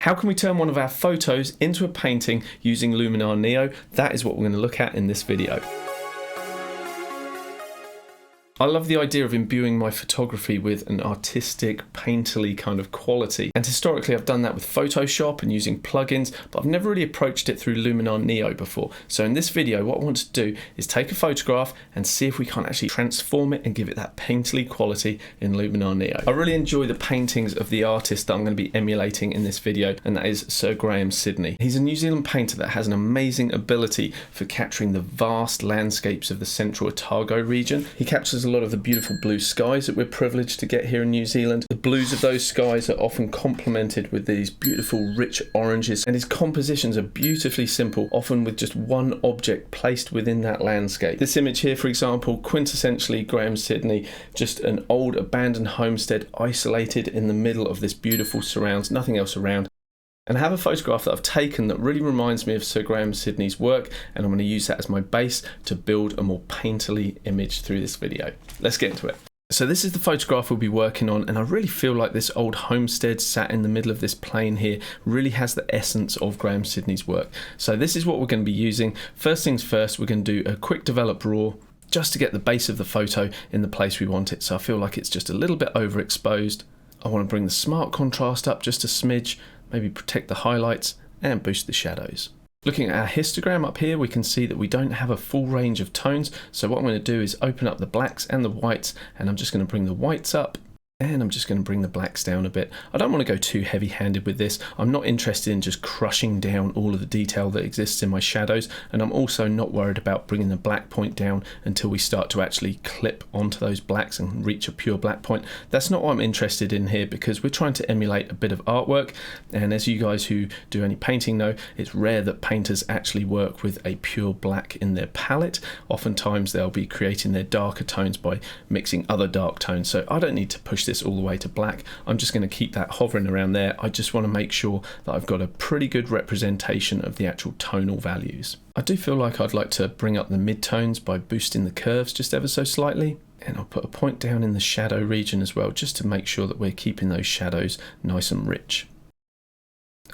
How can we turn one of our photos into a painting using Luminar Neo? That is what we're going to look at in this video. I love the idea of imbuing my photography with an artistic, painterly kind of quality. And historically I've done that with Photoshop and using plugins, but I've never really approached it through Luminar Neo before. So in this video, what I want to do is take a photograph and see if we can't actually transform it and give it that painterly quality in Luminar Neo. I really enjoy the paintings of the artist that I'm going to be emulating in this video, and that is 𝗨𝗀𝗰𝗺𝗍𝗺𝗍. He's a New Zealand painter that has an amazing ability for capturing the vast landscapes of the central 𝗥𝗲𝗰𝗍𝗀 region. He captures a lot of the beautiful blue skies that we're privileged to get here in New Zealand. The blues of those skies are often complemented with these beautiful rich oranges, and his compositions are beautifully simple, often with just one object placed within that landscape. This image here, for example, quintessentially 𝗨𝗀𝗰𝗺𝗍𝗺𝗀, just an old abandoned homestead isolated in the middle of this beautiful surrounds, nothing else around. And I have a photograph that I've taken that really reminds me of 𝗨𝗀𝗰𝗺𝗍𝗺𝗺's work, and I'm going to use that as my base to build a more painterly image through this video. Let's get into it. So this is the photograph we'll be working on, and I really feel like this old homestead sat in the middle of this plain here really has the essence of 𝗨𝗀𝗰𝗺𝗺𝗀's work. So this is what we're going to be using. First things first, we're going to do a quick develop raw just to get the base of the photo in the place we want it. So I feel like it's just a little bit overexposed. I want to bring the smart contrast up just a smidge, maybe protect the highlights and boost the shadows. Looking at our histogram up here, we can see that we don't have a full range of tones. So what I'm going to do is open up the blacks and the whites, and I'm just going to bring the whites up. And I'm just going to bring the blacks down a bit. I don't want to go too heavy-handed with this. I'm not interested in just crushing down all of the detail that exists in my shadows, and I'm also not worried about bringing the black point down until we start to actually clip onto those blacks and reach a pure black point. That's not what I'm interested in here, because we're trying to emulate a bit of artwork, and as you guys who do any painting know, it's rare that painters actually work with a pure black in their palette. Oftentimes they'll be creating their darker tones by mixing other dark tones, so I don't need to push this all the way to black. I'm just going to keep that hovering around there. I just want to make sure that I've got a pretty good representation of the actual tonal values. I do feel like I'd like to bring up the mid-tones by boosting the curves just ever so slightly, and I'll put a point down in the shadow region as well, just to make sure that we're keeping those shadows nice and rich.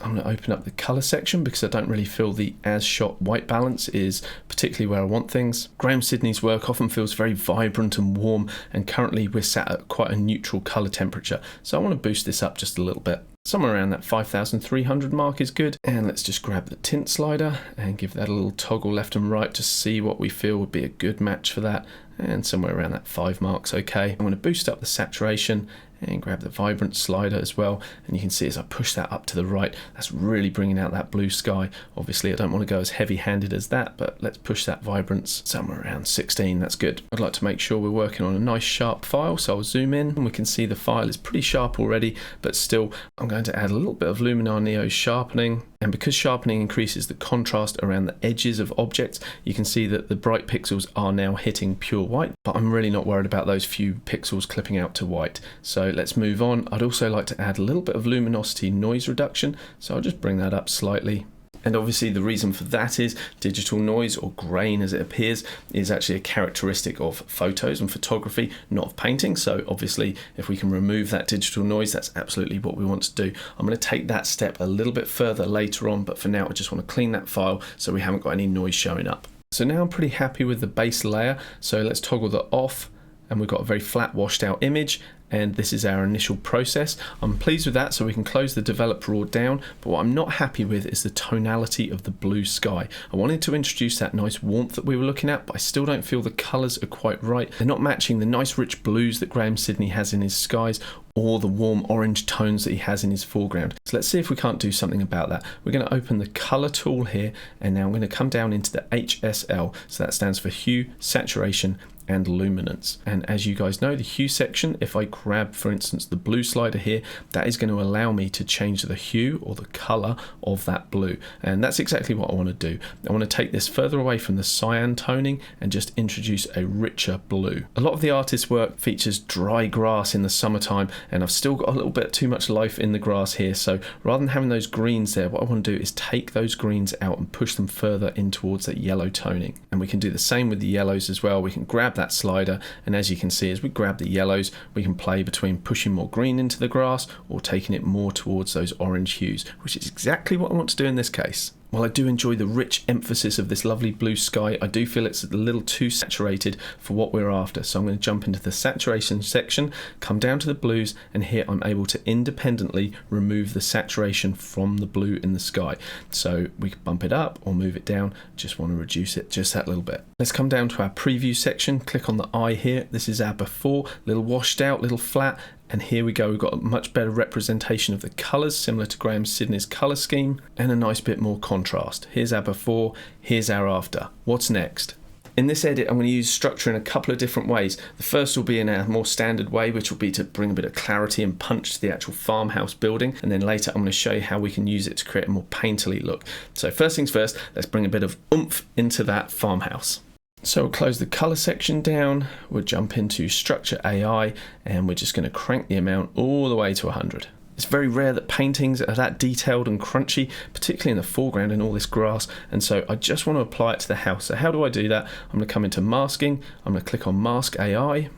I'm going to open up the colour section because I don't really feel the as shot white balance is particularly where I want things. 𝗨𝗀𝗰𝗺𝗺𝗀's work often feels very vibrant and warm, and currently we're sat at quite a neutral colour temperature, so I want to boost this up just a little bit. Somewhere around that 5300 mark is good. And let's just grab the tint slider and give that a little toggle left and right to see what we feel would be a good match for that. And somewhere around that 5 mark's okay. I'm going to boost up the saturation and grab the vibrant slider as well, and you can see as I push that up to the right, that's really bringing out that blue sky. Obviously I don't want to go as heavy-handed as that, but let's push that vibrance somewhere around 16. That's good. I'd like to make sure we're working on a nice sharp file, so I'll zoom in and we can see the file is pretty sharp already, but still I'm going to add a little bit of Luminar Neo sharpening. And because sharpening increases the contrast around the edges of objects, you can see that the bright pixels are now hitting pure white, but I'm really not worried about those few pixels clipping out to white. So let's move on. I'd also like to add a little bit of luminosity noise reduction, so I'll just bring that up slightly. And obviously the reason for that is digital noise, or grain as it appears, is actually a characteristic of photos and photography, not of painting. So obviously if we can remove that digital noise, that's absolutely what we want to do. I'm going to take that step a little bit further later on, but for now I just want to clean that file so we haven't got any noise showing up. So now I'm pretty happy with the base layer, so let's toggle that off, and we've got a very flat washed out image. And this is our initial process. I'm pleased with that, so we can close the develop raw down, but what I'm not happy with is the tonality of the blue sky. I wanted to introduce that nice warmth that we were looking at, but I still don't feel the colours are quite right. They're not matching the nice rich blues that 𝗨𝗀𝗰𝗺𝗺𝗀 has in his skies, or the warm orange tones that he has in his foreground. So let's see if we can't do something about that. We're going to open the colour tool here, and now I'm going to come down into the HSL, so that stands for hue, saturation, and luminance. And as you guys know, the hue section, if I grab for instance the blue slider here, that is going to allow me to change the hue or the color of that blue, and that's exactly what I want to do. I want to take this further away from the cyan toning and just introduce a richer blue. A lot of the artist's work features dry grass in the summertime, and I've still got a little bit too much life in the grass here, so rather than having those greens there, what I want to do is take those greens out and push them further in towards that yellow toning. And we can do the same with the yellows as well. We can grab grab that slider, and as you can see, as we grab the yellows, we can play between pushing more green into the grass or taking it more towards those orange hues, which is exactly what I want to do in this case. While I do enjoy the rich emphasis of this lovely blue sky, I do feel it's a little too saturated for what we're after. So I'm going to jump into the saturation section, come down to the blues, and here I'm able to independently remove the saturation from the blue in the sky. So we can bump it up or move it down. Just want to reduce it just that little bit. Let's come down to our preview section, click on the eye here. This is our before, little washed out, little flat. And here we go, we've got a much better representation of the colours, similar to 𝗨𝗀𝗻𝗄𝗧's colour scheme, and a nice bit more contrast. Here's our before, here's our after. What's next? In this edit, I'm going to use structure in a couple of different ways. The first will be in a more standard way, which will be to bring a bit of clarity and punch to the actual farmhouse building. And then later, I'm going to show you how we can use it to create a more painterly look. So first things first, let's bring a bit of oomph into that farmhouse. So we'll close the color section down, we'll jump into structure AI, and we're just going to crank the amount all the way to 100. It's very rare that paintings are that detailed and crunchy, particularly in the foreground in all this grass, and so I just want to apply it to the house. So how do I do that? I'm going to come into masking, I'm going to click on mask AI.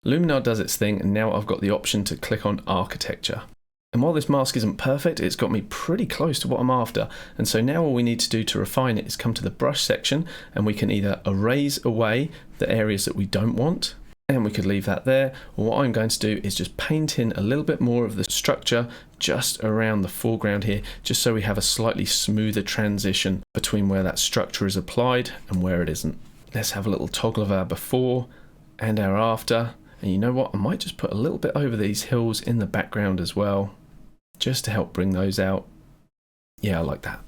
Luminar does its thing, and now I've got the option to click on architecture. And while this mask isn't perfect, it's got me pretty close to what I'm after. And so now all we need to do to refine it is come to the brush section, and we can either erase away the areas that we don't want, and we could leave that there, or what I'm going to do is just paint in a little bit more of the structure just around the foreground here, just so we have a slightly smoother transition between where that structure is applied and where it isn't. Let's have a little toggle of our before and our after. And you know what, I might just put a little bit over these hills in the background as well, just to help bring those out. Yeah, I like that.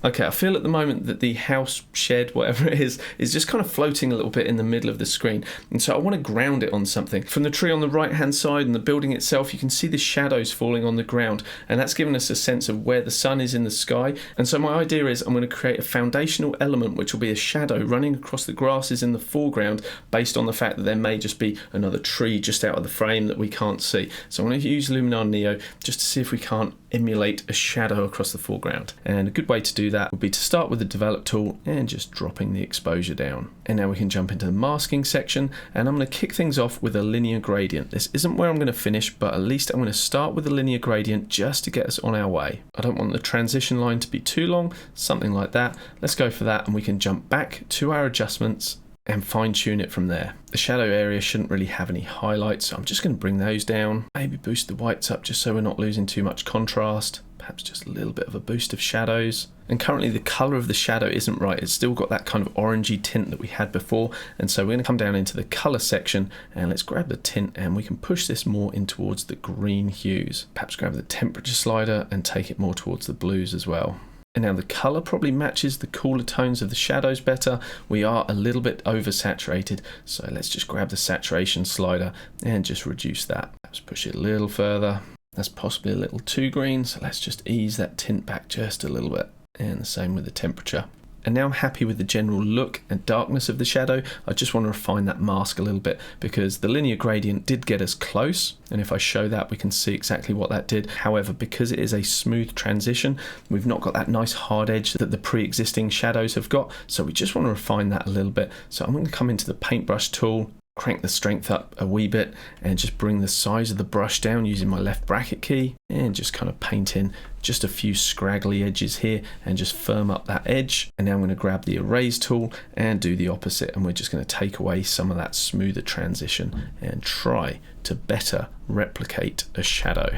Okay, I feel at the moment that the house, shed, whatever it is just kind of floating a little bit in the middle of the screen. And so I want to ground it on something. From the tree on the right-hand side and the building itself, you can see the shadows falling on the ground. And that's given us a sense of where the sun is in the sky. And so my idea is I'm going to create a foundational element, which will be a shadow running across the grasses in the foreground, based on the fact that there may just be another tree just out of the frame that we can't see. So I'm going to use Luminar Neo just to see if we can't emulate a shadow across the foreground. And a good way to do that would be to start with the develop tool and just dropping the exposure down. And now we can jump into the masking section, and I'm going to kick things off with a linear gradient. This isn't where I'm going to finish, but at least I'm going to start with a linear gradient just to get us on our way. I don't want the transition line to be too long, something like that. Let's go for that, and we can jump back to our adjustments and fine tune it from there. The shadow area shouldn't really have any highlights, so I'm just going to bring those down, maybe boost the whites up just so we're not losing too much contrast, perhaps just a little bit of a boost of shadows. And currently the color of the shadow isn't right, it's still got that kind of orangey tint that we had before, and so we're going to come down into the color section, and let's grab the tint, and we can push this more in towards the green hues. Perhaps grab the temperature slider and take it more towards the blues as well. And now the colour probably matches the cooler tones of the shadows better. We are a little bit oversaturated, so let's just grab the saturation slider and just reduce that. Let's push it a little further. That's possibly a little too green, so let's just ease that tint back just a little bit. And the same with the temperature. And now I'm happy with the general look and darkness of the shadow. I just want to refine that mask a little bit, because the linear gradient did get us close, and if I show that, we can see exactly what that did. However, because it is a smooth transition, we've not got that nice hard edge that the pre-existing shadows have got, so we just want to refine that a little bit. So I'm going to come into the paintbrush tool, crank the strength up a wee bit, and just bring the size of the brush down using my left bracket key, and just kind of paint in just a few scraggly edges here and just firm up that edge. And now I'm going to grab the erase tool and do the opposite, and we're just going to take away some of that smoother transition and try to better replicate a shadow.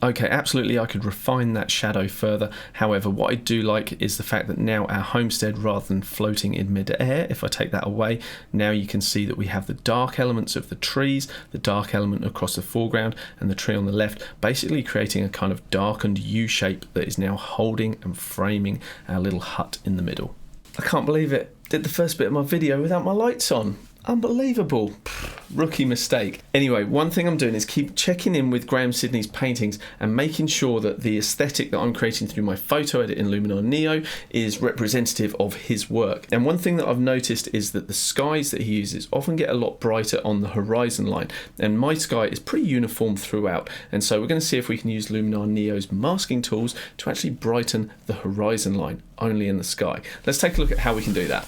Okay, absolutely, I could refine that shadow further. However, what I do like is the fact that now our homestead, rather than floating in mid-air, if I take that away, now you can see that we have the dark elements of the trees, the dark element across the foreground, and the tree on the left, basically creating a kind of darkened U shape that is now holding and framing our little hut in the middle. I can't believe it. Did the first bit of my video without my lights on. Unbelievable. Rookie mistake. Anyway, one thing I'm doing is keep checking in with 𝗨𝗀𝗻𝗄𝗧's paintings and making sure that the aesthetic that I'm creating through my photo edit in Luminar Neo is representative of his work. And one thing that I've noticed is that the skies that he uses often get a lot brighter on the horizon line, and my sky is pretty uniform throughout. And so we're going to see if we can use Luminar Neo's masking tools to actually brighten the horizon line only in the sky. Let's take a look at how we can do that.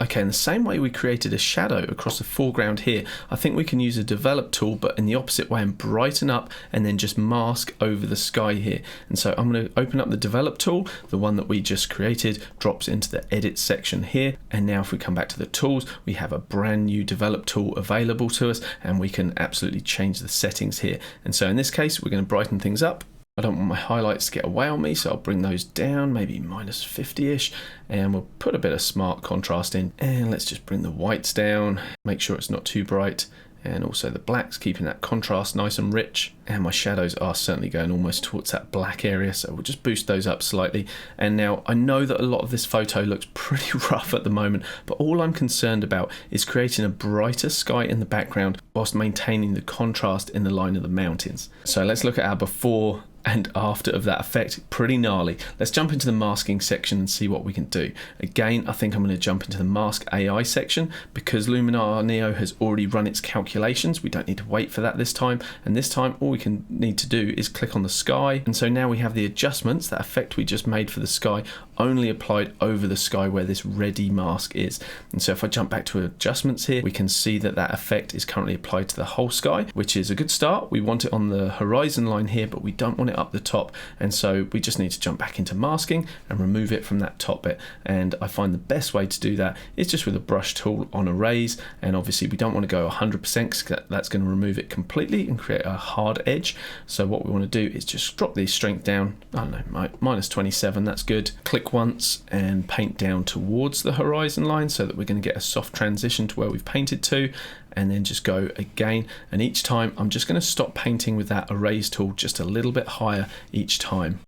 Okay, in the same way we created a shadow across the foreground here, I think we can use a develop tool, but in the opposite way, and brighten up and then just mask over the sky here. And so I'm going to open up the develop tool, the one that we just created drops into the edit section here. And now if we come back to the tools, we have a brand new develop tool available to us, and we can absolutely change the settings here. And so in this case, we're going to brighten things up. I don't want my highlights to get away on me, so I'll bring those down, maybe minus 50-ish, and we'll put a bit of smart contrast in. And let's just bring the whites down, make sure it's not too bright, and also the blacks, keeping that contrast nice and rich. And my shadows are certainly going almost towards that black area, so we'll just boost those up slightly. And now I know that a lot of this photo looks pretty rough at the moment, but all I'm concerned about is creating a brighter sky in the background whilst maintaining the contrast in the line of the mountains. So let's look at our before and after of that effect. Pretty gnarly. Let's jump into the masking section and see what we can do. Again, I think I'm going to jump into the mask AI section because Luminar Neo has already run its calculations. We don't need to wait for that this time, and this time all we can need to do is click on the sky. And so now we have the adjustments, that effect we just made for the sky only applied over the sky where this ready mask is. And so if I jump back to adjustments here, we can see that that effect is currently applied to the whole sky, which is a good start. We want it on the horizon line here, but we don't want it up the top, and so we just need to jump back into masking and remove it from that top bit. And I find the best way to do that is just with a brush tool on erase, and obviously we don't want to go 100% because that's going to remove it completely and create a hard edge. So what we want to do is just drop the strength down, I don't know, minus 27, that's good. Click once and paint down towards the horizon line so that we're going to get a soft transition to where we've painted to, and then just go again. And each time I'm just going to stop painting with that erase tool just a little bit higher each time.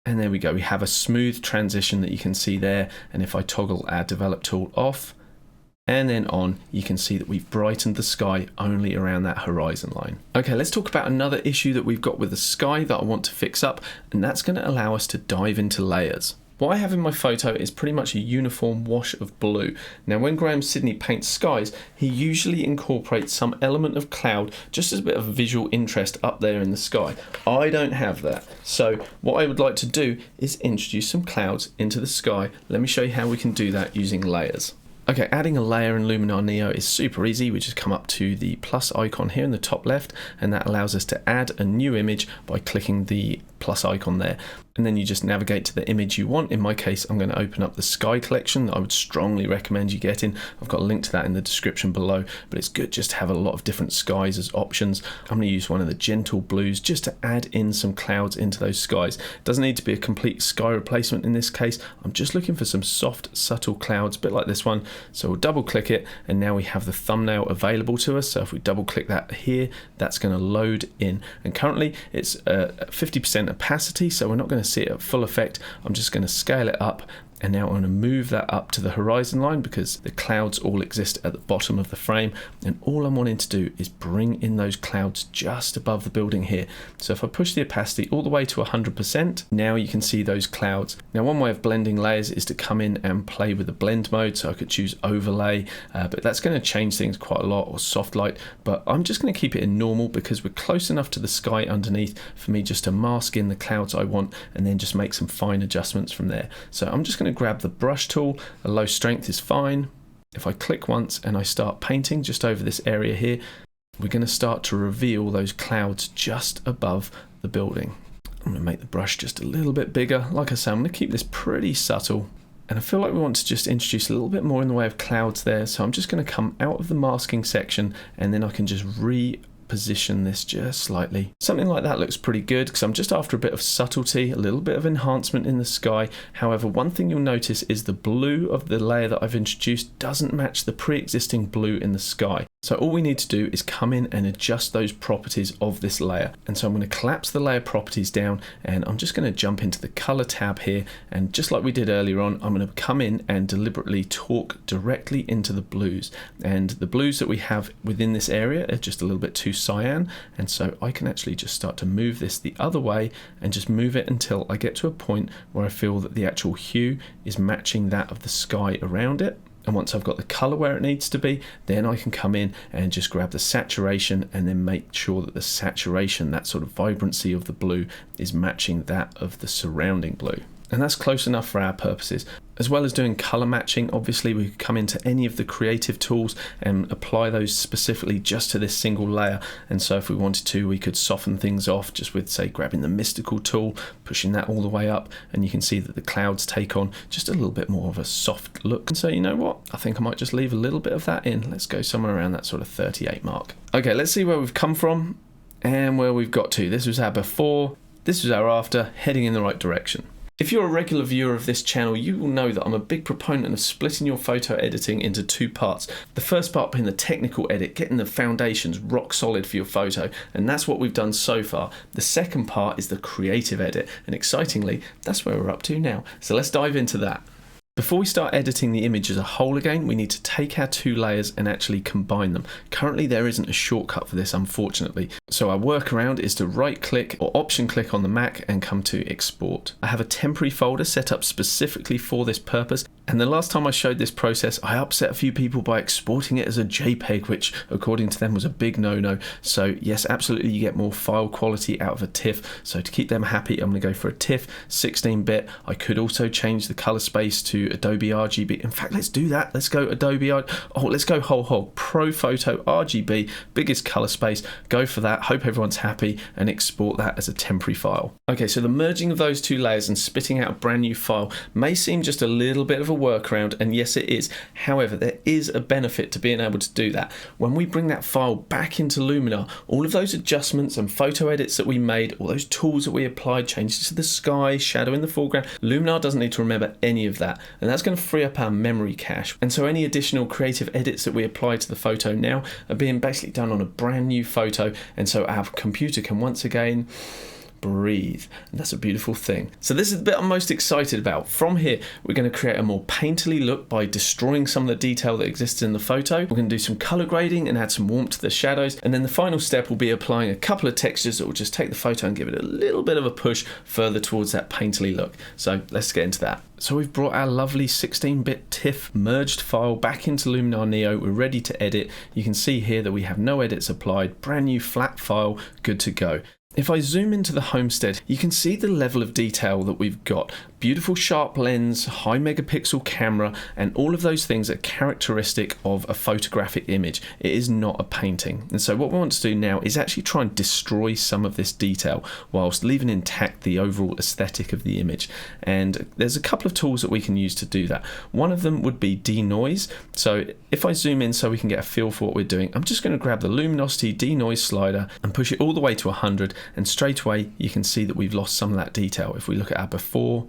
And there we go, we have a smooth transition that you can see there. And if I toggle our develop tool off and then on, you can see that we've brightened the sky only around that horizon line. Okay, let's talk about another issue that we've got with the sky that I want to fix up, and that's going to allow us to dive into layers. What I have in my photo is pretty much a uniform wash of blue. Now when 𝗨𝗀𝗄𝗎 paints skies, he usually incorporates some element of cloud just as a bit of visual interest up there in the sky. I don't have that. So what I would like to do is introduce some clouds into the sky. Let me show you how we can do that using layers. Okay, adding a layer in Luminar Neo is super easy. We just come up to the plus icon here in the top left, and that allows us to add a new image by clicking the plus icon there. And then you just navigate to the image you want. In my case, I'm going to open up the sky collection that I would strongly recommend you get in. I've got a link to that in the description below, but it's good just to have a lot of different skies as options. I'm going to use one of the gentle blues just to add in some clouds into those skies. It doesn't need to be a complete sky replacement in this case. I'm just looking for some soft, subtle clouds, a bit like this one. So we'll double click it, and now we have the thumbnail available to us. So if we double click that here, that's going to load in. And currently it's 50% opacity, so we're not going to see it at full effect. I'm just going to scale it up, and now I'm going to move that up to the horizon line because the clouds all exist at the bottom of the frame, and all I'm wanting to do is bring in those clouds just above the building here. So if I push the opacity all the way to 100%, now you can see those clouds. Now one way of blending layers is to come in and play with the blend mode, so I could choose overlay, but that's going to change things quite a lot, or soft light, but I'm just going to keep it in normal because we're close enough to the sky underneath for me just to mask in the clouds I want and then just make some fine adjustments from there. So I'm just going to grab the brush tool. A low strength is fine. If I click once and I start painting just over this area here, we're going to start to reveal those clouds just above the building. I'm going to make the brush just a little bit bigger. Like I said, I'm going to keep this pretty subtle, and I feel like we want to just introduce a little bit more in the way of clouds there. So I'm just going to come out of the masking section, and then I can just position this just slightly. Something like that looks pretty good because I'm just after a bit of subtlety, a little bit of enhancement in the sky. However, one thing you'll notice is the blue of the layer that I've introduced doesn't match the pre-existing blue in the sky. So all we need to do is come in and adjust those properties of this layer. And so I'm going to collapse the layer properties down, and I'm just going to jump into the color tab here. And just like we did earlier on, I'm going to come in and deliberately talk directly into the blues. And the blues that we have within this area are just a little bit too cyan. And so I can actually just start to move this the other way and just move it until I get to a point where I feel that the actual hue is matching that of the sky around it. And once I've got the color where it needs to be, then I can come in and just grab the saturation and then make sure that the saturation, that sort of vibrancy of the blue, is matching that of the surrounding blue. and that's close enough for our purposes. As well as doing color matching, obviously we could come into any of the creative tools and apply those specifically just to this single layer. And so if we wanted to, we could soften things off just with, say, grabbing the mystical tool, pushing that all the way up, and you can see that the clouds take on just a little bit more of a soft look. And so, you know what, I think I might just leave a little bit of that in. Let's go somewhere around that sort of 38 mark. Okay, let's see where we've come from and where we've got to. This was our before, this was our after, heading in the right direction. If you're a regular viewer of this channel, you will know that I'm a big proponent of splitting your photo editing into two parts. The first part being the technical edit, getting the foundations rock solid for your photo, and that's what we've done so far. The second part is the creative edit, and excitingly, that's where we're up to now. So let's dive into that. Before we start editing the image as a whole again, we need to take our two layers and actually combine them. Currently there isn't a shortcut for this, unfortunately. So our workaround is to right click or option click on the Mac and come to export. I have a temporary folder set up specifically for this purpose, and the last time I showed this process I upset a few people by exporting it as a JPEG, which according to them was a big no-no. So yes, absolutely you get more file quality out of a TIFF. So to keep them happy, I'm going to go for a TIFF 16-bit. I could also change the color space to Adobe RGB. In fact, let's do that. Let's go let's go whole hog. Pro Photo RGB, biggest color space. Go for that. Hope everyone's happy, and export that as a temporary file. Okay, so the merging of those two layers and spitting out a brand new file may seem just a little bit of a workaround, and yes it is. However, there is a benefit to being able to do that. When we bring that file back into Luminar, all of those adjustments and photo edits that we made, all those tools that we applied, changes to the sky, shadow in the foreground, Luminar doesn't need to remember any of that, and that's going to free up our memory cache. And so any additional creative edits that we apply to the photo now are being basically done on a brand new photo, and so our computer can once again breathe, and that's a beautiful thing. So this is the bit I'm most excited about. From here we're going to create a more painterly look by destroying some of the detail that exists in the photo. We're going to do some color grading and add some warmth to the shadows, and then the final step will be applying a couple of textures that will just take the photo and give it a little bit of a push further towards that painterly look. So let's get into that. So we've brought our lovely 16-bit TIFF merged file back into Luminar Neo. We're ready to edit. You can see here that we have no edits applied, brand new flat file, good to go. If I zoom into the homestead, you can see the level of detail that we've got. Beautiful sharp lens, high megapixel camera, and all of those things are characteristic of a photographic image. It is not a painting. And so what we want to do now is actually try and destroy some of this detail whilst leaving intact the overall aesthetic of the image. And there's a couple of tools that we can use to do that. One of them would be denoise. So if I zoom in so we can get a feel for what we're doing, I'm just going to grab the luminosity denoise slider and push it all the way to 100, and straight away you can see that we've lost some of that detail. If we look at our before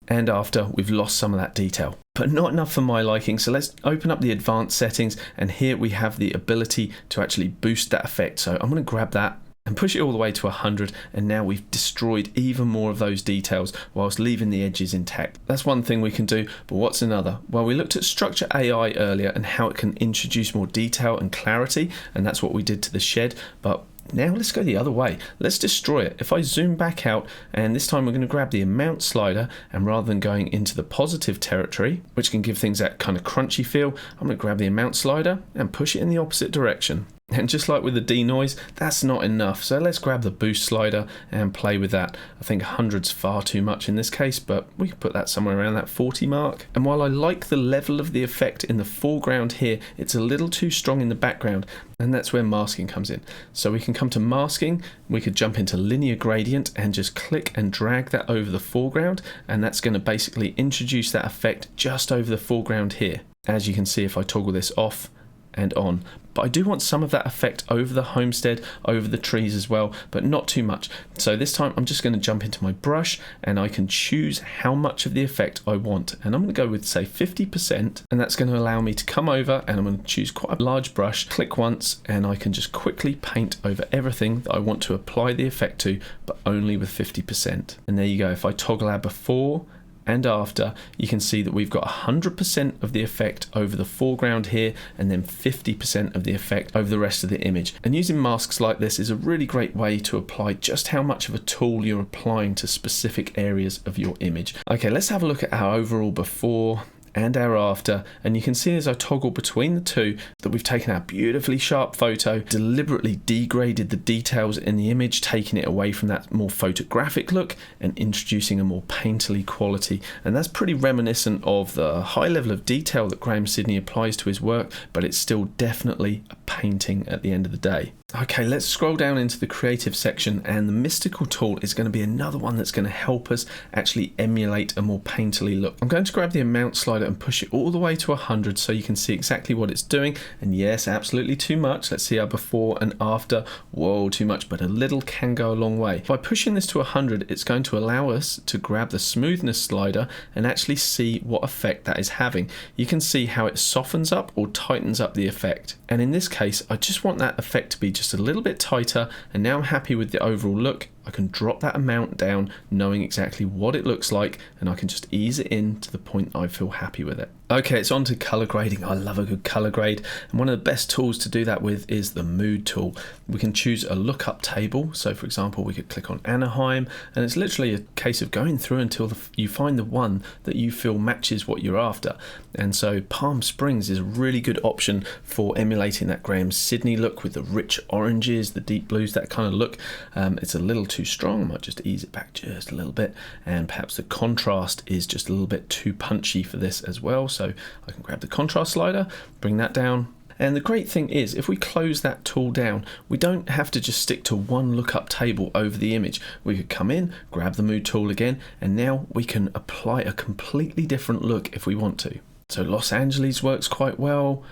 and after, we've lost some of that detail, but not enough for my liking. So let's open up the advanced settings, and here we have the ability to actually boost that effect. So I'm going to grab that and push it all the way to 100, and now we've destroyed even more of those details whilst leaving the edges intact. That's one thing we can do, but what's another? Well, we looked at Structure AI earlier and how it can introduce more detail and clarity, and that's what we did to the shed, but now let's go the other way. Let's destroy it. If I zoom back out, and this time we're going to grab the amount slider, and rather than going into the positive territory, which can give things that kind of crunchy feel, I'm going to grab the amount slider and push it in the opposite direction. And just like with the denoise, that's not enough. So let's grab the boost slider and play with that. I think 100's far too much in this case, but we can put that somewhere around that 40 mark. And while I like the level of the effect in the foreground here, it's a little too strong in the background, and that's where masking comes in. So we can come to masking, we could jump into linear gradient and just click and drag that over the foreground, and that's going to basically introduce that effect just over the foreground here. As you can see, if I toggle this off and on, but I do want some of that effect over the homestead, over the trees as well, but not too much. So this time I'm just going to jump into my brush, and I can choose how much of the effect I want, and I'm going to go with, say, 50%, and that's going to allow me to come over, and I'm going to choose quite a large brush, click once, and I can just quickly paint over everything that I want to apply the effect to, but only with 50%. And there you go. If I toggle our before and after, you can see that we've got 100% of the effect over the foreground here, and then 50% of the effect over the rest of the image. And using masks like this is a really great way to apply just how much of a tool you're applying to specific areas of your image. Okay, let's have a look at our overall before and our after, and you can see as I toggle between the two that we've taken our beautifully sharp photo, deliberately degraded the details in the image, taking it away from that more photographic look and introducing a more painterly quality. And that's pretty reminiscent of the high level of detail that 𝗨𝗀𝗃𝗺𝗃 applies to his work, but it's still definitely a painting at the end of the day. Okay, let's scroll down into the creative section, and the mystical tool is going to be another one that's going to help us actually emulate a more painterly look. I'm going to grab the amount slider and push it all the way to 100 so you can see exactly what it's doing. And yes, absolutely too much. Let's see our before and after. Whoa, too much, but a little can go a long way. By pushing this to 100, it's going to allow us to grab the smoothness slider and actually see what effect that is having. You can see how it softens up or tightens up the effect. And in this case, I just want that effect to be just a little bit tighter, and now I'm happy with the overall look. I can drop that amount down knowing exactly what it looks like, and I can just ease it in to the point I feel happy with it. Okay, it's on to color grading. I love a good color grade, and one of the best tools to do that with is the mood tool. We can choose a lookup table. So for example, we could click on Anaheim, and it's literally a case of going through until you find the one that you feel matches what you're after. And so Palm Springs is a really good option for emulating that 𝗨𝗀𝗃𝗺𝗃 look with the rich oranges, the deep blues, that kind of look. It's a little too strong. I might just ease it back just a little bit, and perhaps the contrast is just a little bit too punchy for this as well. So I can grab the contrast slider, bring that down. And the great thing is, if we close that tool down, we don't have to just stick to one lookup table over the image. We could come in, grab the mood tool again, and now we can apply a completely different look if we want to. So Los Angeles works quite well.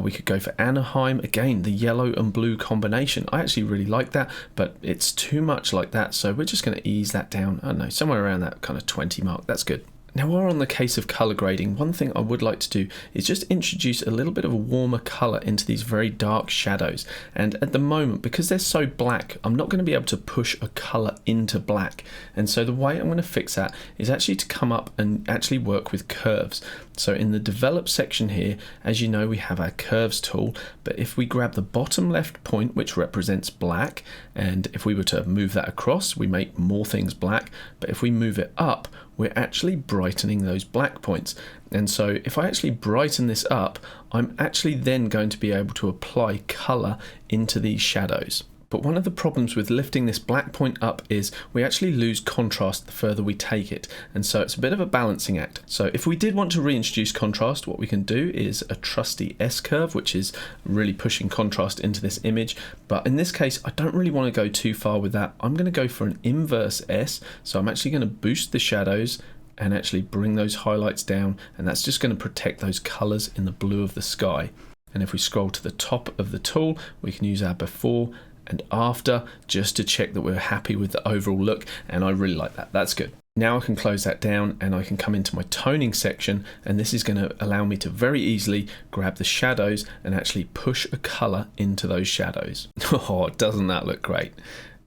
We could go for Anaheim. Again, the yellow and blue combination. I actually really like that, but it's too much like that. So we're just going to ease that down. I don't know, somewhere around that kind of 20 mark. That's good. Now, while we're on the case of color grading, one thing I would like to do is just introduce a little bit of a warmer color into these very dark shadows. And at the moment, because they're so black, I'm not going to be able to push a color into black. And so the way I'm going to fix that is actually to come up and actually work with curves. So in the develop section here, as you know, we have our curves tool, but if we grab the bottom left point, which represents black, and if we were to move that across, we make more things black, but if we move it up, we're actually brightening those black points. And so if I actually brighten this up, I'm actually then going to be able to apply color into these shadows. But one of the problems with lifting this black point up is we actually lose contrast the further we take it. And so it's a bit of a balancing act. So if we did want to reintroduce contrast, what we can do is a trusty S curve, which is really pushing contrast into this image. But in this case, I don't really want to go too far with that. I'm going to go for an inverse S. So I'm actually going to boost the shadows and actually bring those highlights down. And that's just going to protect those colors in the blue of the sky. And if we scroll to the top of the tool, we can use our before and after just to check that we're happy with the overall look, and I really like that. That's good. Now I can close that down and I can come into my toning section, and this is going to allow me to very easily grab the shadows and actually push a color into those shadows. Oh, doesn't that look great?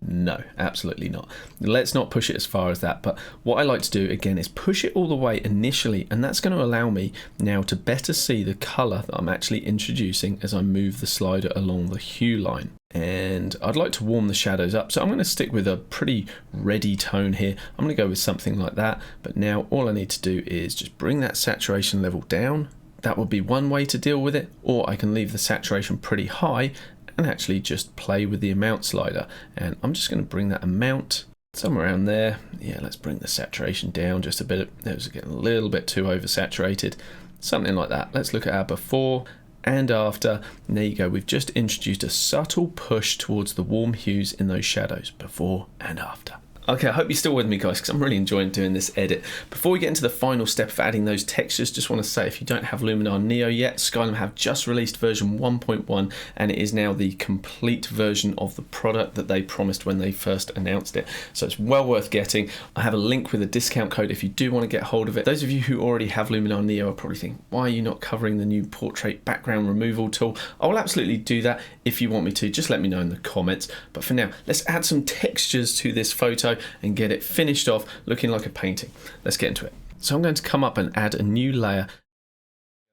No, absolutely not. Let's not push it as far as that. But what I like to do again is push it all the way initially, and that's going to allow me now to better see the color that I'm actually introducing as I move the slider along the hue line. And I'd like to warm the shadows up, so I'm going to stick with a pretty reddy tone here. I'm going to go with something like that, but now all I need to do is just bring that saturation level down. That would be one way to deal with it, or I can leave the saturation pretty high and actually just play with the amount slider. And I'm just going to bring that amount somewhere around there. Yeah, let's bring the saturation down just a bit. It was getting a little bit too oversaturated, something like that. Let's look at our before and after, and there you go. We've just introduced a subtle push towards the warm hues in those shadows, before and after. Okay, I hope you're still with me, guys, because I'm really enjoying doing this edit. Before we get into the final step of adding those textures, just want to say, if you don't have Luminar Neo yet, Skylum have just released version 1.1, and it is now the complete version of the product that they promised when they first announced it. So it's well worth getting. I have a link with a discount code if you do want to get hold of it. Those of you who already have Luminar Neo are probably thinking, why are you not covering the new portrait background removal tool? I will absolutely do that if you want me to. Just let me know in the comments. But for now, let's add some textures to this photo and get it finished off looking like a painting. Let's get into it. So I'm going to come up and add a new layer.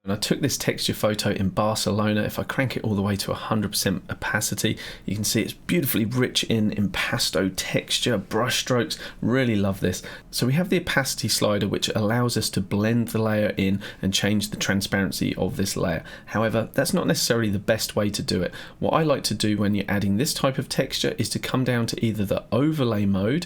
And I took this texture photo in Barcelona. If I crank it all the way to 100% opacity, you can see it's beautifully rich in impasto texture, brush strokes. Really love this. So we have the opacity slider, which allows us to blend the layer in and change the transparency of this layer. However, that's not necessarily the best way to do it. What I like to do when you're adding this type of texture is to come down to either the overlay mode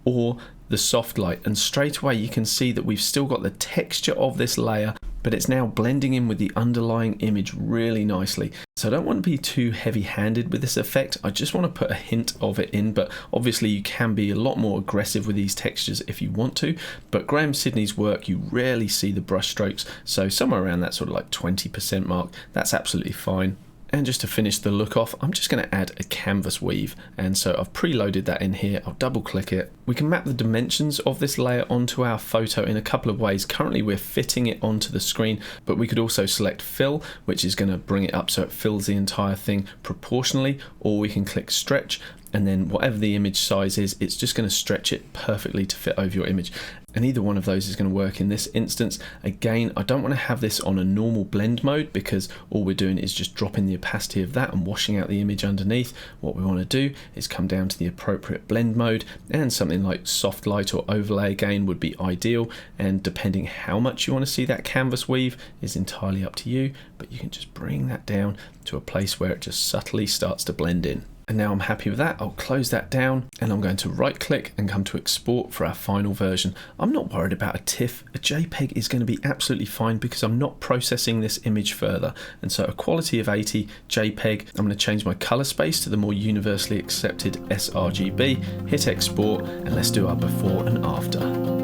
or the soft light, and straight away you can see that we've still got the texture of this layer, but it's now blending in with the underlying image really nicely. So I don't want to be too heavy-handed with this effect. I just want to put a hint of it in, but obviously you can be a lot more aggressive with these textures if you want to. But 𝗨𝗀𝗃𝗍's work, you rarely see the brush strokes, so somewhere around that sort of like 20% mark, that's absolutely fine. And just to finish the look off, I'm just going to add a canvas weave. And so I've preloaded that in here. I'll double click it. We can map the dimensions of this layer onto our photo in a couple of ways. Currently we're fitting it onto the screen, but we could also select fill, which is going to bring it up so it fills the entire thing proportionally, or we can click stretch, and then whatever the image size is, it's just going to stretch it perfectly to fit over your image. And either one of those is going to work in this instance. Again, I don't want to have this on a normal blend mode because all we're doing is just dropping the opacity of that and washing out the image underneath. What we want to do is come down to the appropriate blend mode, and something like soft light or overlay again would be ideal. And depending how much you want to see that canvas weave is entirely up to you, but you can just bring that down to a place where it just subtly starts to blend in. And now I'm happy with that. I'll close that down, and I'm going to right click and come to export for our final version. I'm not worried about a TIFF. A JPEG is going to be absolutely fine because I'm not processing this image further. And so a quality of 80 JPEG, I'm going to change my color space to the more universally accepted sRGB, hit export, and let's do our before and after.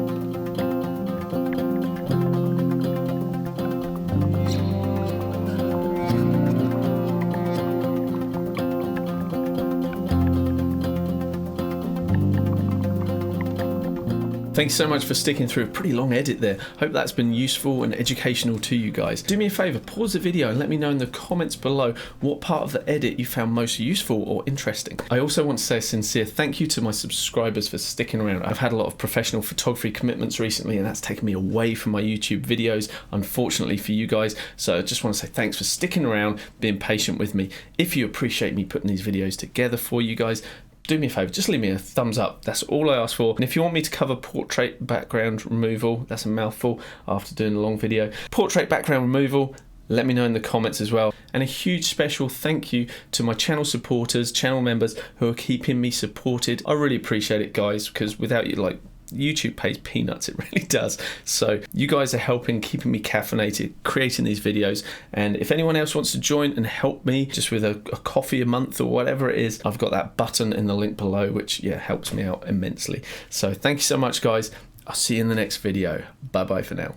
Thanks so much for sticking through a pretty long edit there. Hope that's been useful and educational to you guys. Do me a favor, pause the video and let me know in the comments below what part of the edit you found most useful or interesting. I also want to say a sincere thank you to my subscribers for sticking around. I've had a lot of professional photography commitments recently, and that's taken me away from my YouTube videos, unfortunately for you guys. So I just want to say thanks for sticking around, being patient with me. If you appreciate me putting these videos together for you guys, do me a favor, just leave me a thumbs up. That's all I ask for. And if you want me to cover portrait background removal, that's a mouthful after doing a long video. Portrait background removal, let me know in the comments as well. And a huge special thank you to my channel supporters, channel members who are keeping me supported. I really appreciate it, guys, because without you, like, YouTube pays peanuts, it really does. So you guys are helping, keeping me caffeinated, creating these videos. And if anyone else wants to join and help me just with a coffee a month or whatever it is, I've got that button in the link below, which helps me out immensely. So thank you so much, guys. I'll see you in the next video. Bye bye for now.